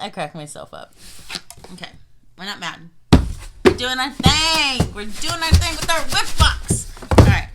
I crack myself up. Okay, we're not mad. We're doing our thing. We're doing our thing with our Whiff Box. All right.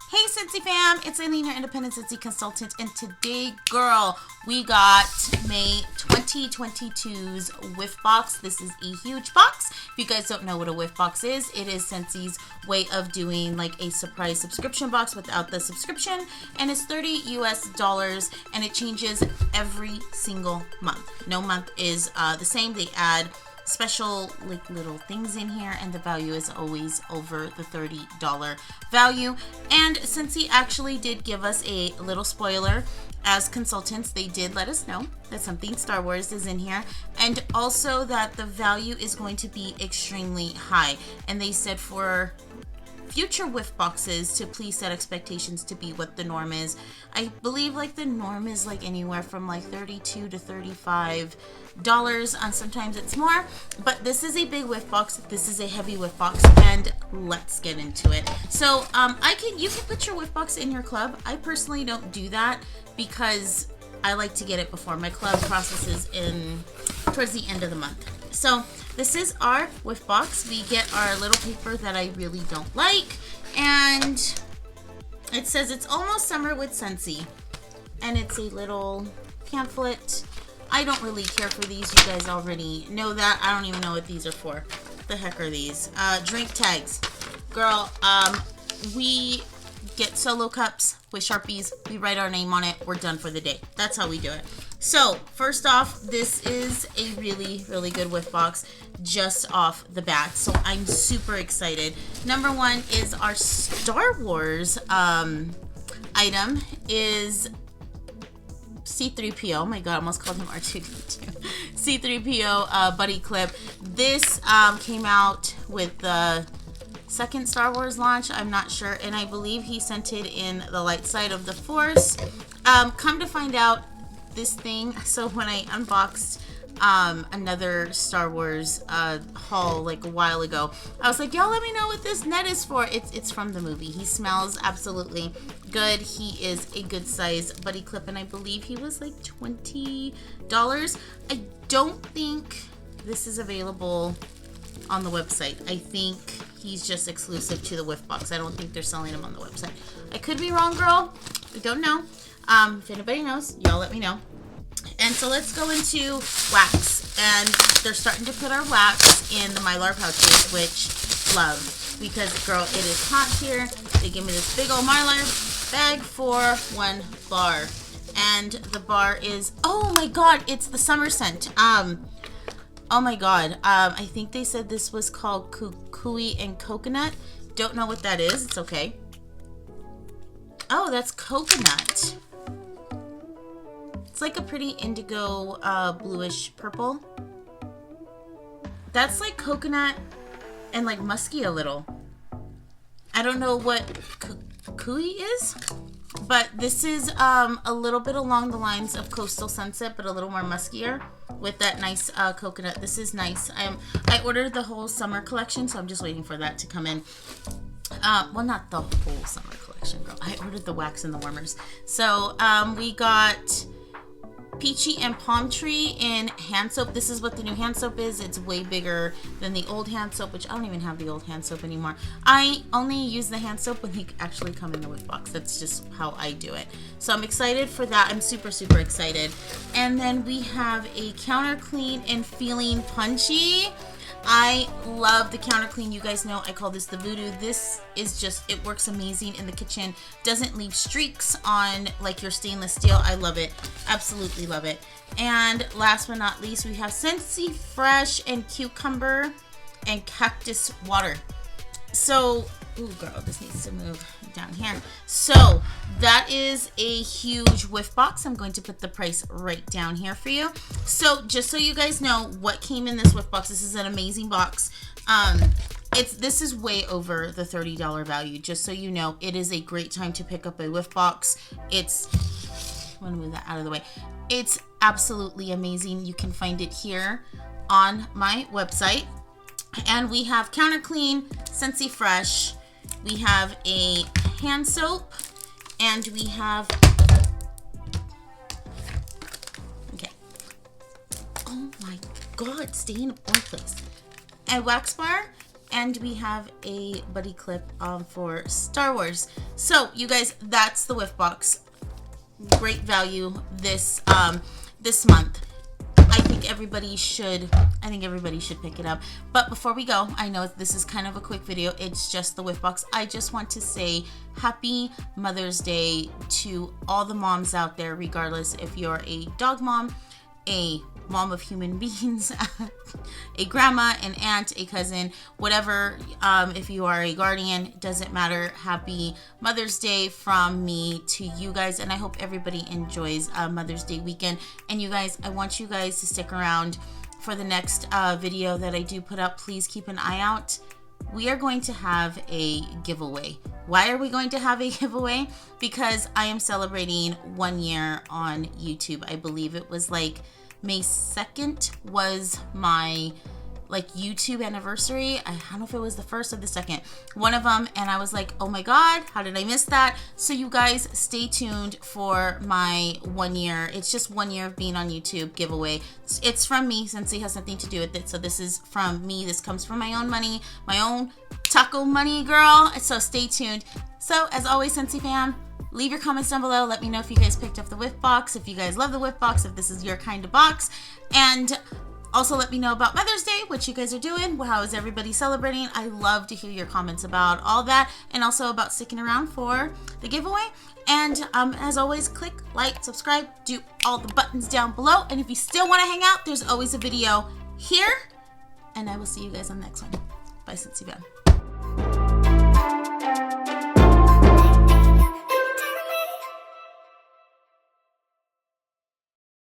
Hey Scentsy Fam, it's Aileen, your independent Scentsy consultant, and today, girl, we got May 2022's Whiff Box. This is a huge box. If you guys don't know what a Whiff Box is, it is Scentsy's way of doing like a surprise subscription box without the subscription, and it's $30 US, and it changes every single month. No month is the same. They add special like little things in here, and the value is always over the $30 value. And Scentsy actually did give us a little spoiler. As consultants, they did let us know that something Star Wars is in here, and also that the value is going to be extremely high. And they said for future Whiff Boxes to please set expectations to be what the norm is. I believe like the norm is like anywhere from like $32 to $35, and sometimes it's more. But this is a big Whiff Box. This is a heavy Whiff Box, and let's get into it. So you can put your Whiff Box in your club. I personally don't do that because I like to get it before my club processes in towards the end of the month. So this is our Whiff Box. We get our little paper that I really don't like, and it says it's almost summer with Scentsy, and it's a little pamphlet. I don't really care for these. You guys already know that. I don't even know what these are for. What the heck are these? Drink tags. Girl, we get solo cups with Sharpies. We write our name on it. We're done for the day. That's how we do it. So first off, this is a really, really good Whiff Box just off the bat. So I'm super excited. Number one is our Star Wars item is C-3PO. Oh my god, I almost called him R2-D2. C-3PO buddy clip. This came out with the second Star Wars launch, I'm not sure, and I believe he sent it in the light side of the Force. Come to find out, this thing, so when I unboxed another Star Wars haul like a while ago, I was like, y'all let me know what this net is for. It's from the movie. He smells absolutely good. He is a good size buddy clip, and I believe he was like $20. I don't think this is available on the website. I think he's just exclusive to the Whiff Box. I don't think they're selling them on the website. I could be wrong, girl. I don't know. If anybody knows, y'all let me know. And so let's go into wax. And they're starting to put our wax in the Mylar pouches, which love. Because, girl, it is hot here. They give me this big old Mylar bag for one bar. And the bar is, oh my god, it's the summer scent. Oh my god, I think they said this was called Kukui and Coconut. Don't know what that is. It's okay. Oh, that's coconut. It's like a pretty indigo, bluish purple. That's like coconut and like musky a little. I don't know what Kukui is, but this is a little bit along the lines of Coastal Sunset, but a little more muskier with that nice coconut. This is nice. I ordered the whole summer collection, so I'm just waiting for that to come in. Well, not the whole summer collection, girl. I ordered the wax and the warmers. So we got Peachy and Palm Tree in hand soap. This is what the new hand soap is. It's way bigger than the old hand soap, which I don't even have the old hand soap anymore. I only use the hand soap when they actually come in the Whiff Box. That's just how I do it. So I'm excited for that. I'm super, super excited. And then we have a counter clean and feeling punchy. I love the counter clean. You guys know I call this the voodoo. This is just, it works amazing in the kitchen. Doesn't leave streaks on like your stainless steel. I love it. Absolutely love it. And last but not least, we have Scentsy Fresh and Cucumber and Cactus Water. So, ooh girl, this needs to move down here. So that is a huge Whiff Box. I'm going to put the price right down here for you. So just so you guys know what came in this Whiff Box, this is an amazing box. This is way over the $30 value. Just so you know, it is a great time to pick up a Whiff Box. I want to move that out of the way. It's absolutely amazing. You can find it here on my website. And we have Counter Clean, Scentsy Fresh, we have a hand soap, and we have, okay, oh my god, stay in one place, a wax bar, and we have a buddy clip for Star Wars. So you guys, that's the Whiff Box. Great value this this month. I think everybody should pick it up. But before we go, I know this is kind of a quick video. It's just the Whiff Box. I just want to say happy Mother's Day to all the moms out there, regardless if you're a dog mom, a mom of human beings, a grandma, an aunt, a cousin, whatever. If you are a guardian, doesn't matter. Happy Mother's Day from me to you guys, and I hope everybody enjoys Mother's Day weekend. And you guys, I want you guys to stick around for the next video that I do put up. Please keep an eye out. We are going to have a giveaway. Why are we going to have a giveaway? Because I am celebrating 1 year on YouTube. I believe it was like May 2nd was my YouTube anniversary. I don't know if it was the 1st or the 2nd, one of them, and I was like, oh my god, how did I miss that? So you guys stay tuned for my 1 year, it's just 1 year of being on YouTube giveaway. It's from me, Scentsy has nothing to do with it, so this is from me. This comes from my own money, my own taco money, girl. So stay tuned. So as always, Scentsy Fam, leave your comments down below. Let me know if you guys picked up the Whiff Box, if you guys love the Whiff Box, if this is your kind of box. And also let me know about Mother's Day, what you guys are doing, how is everybody celebrating. I love to hear your comments about all that, and also about sticking around for the giveaway. And as always, click like, subscribe, do all the buttons down below. And if you still want to hang out, there's always a video here. And I will see you guys on the next one. Bye, Scentsy Fam.